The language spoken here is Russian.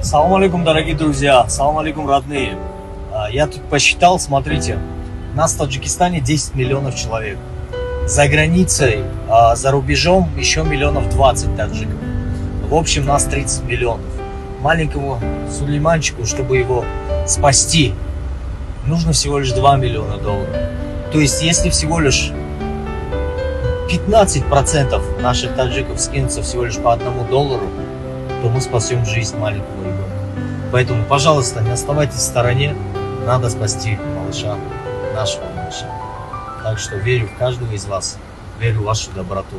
Салам алейкум, дорогие друзья, салам алейкум, родные. Я тут посчитал, смотрите, нас в Таджикистане 10 миллионов человек. За границей, за рубежом еще миллионов 20 таджиков. В общем, нас 30 миллионов. Маленькому Сулейманчику, чтобы его спасти, нужно всего лишь 2 миллиона долларов. То есть, если всего лишь 15% наших таджиков скинутся всего лишь по $1, то мы спасем жизнь маленького ребенка. Поэтому, пожалуйста, не оставайтесь в стороне. Надо спасти малыша, нашего малыша. Так что верю в каждого из вас, верю в вашу доброту.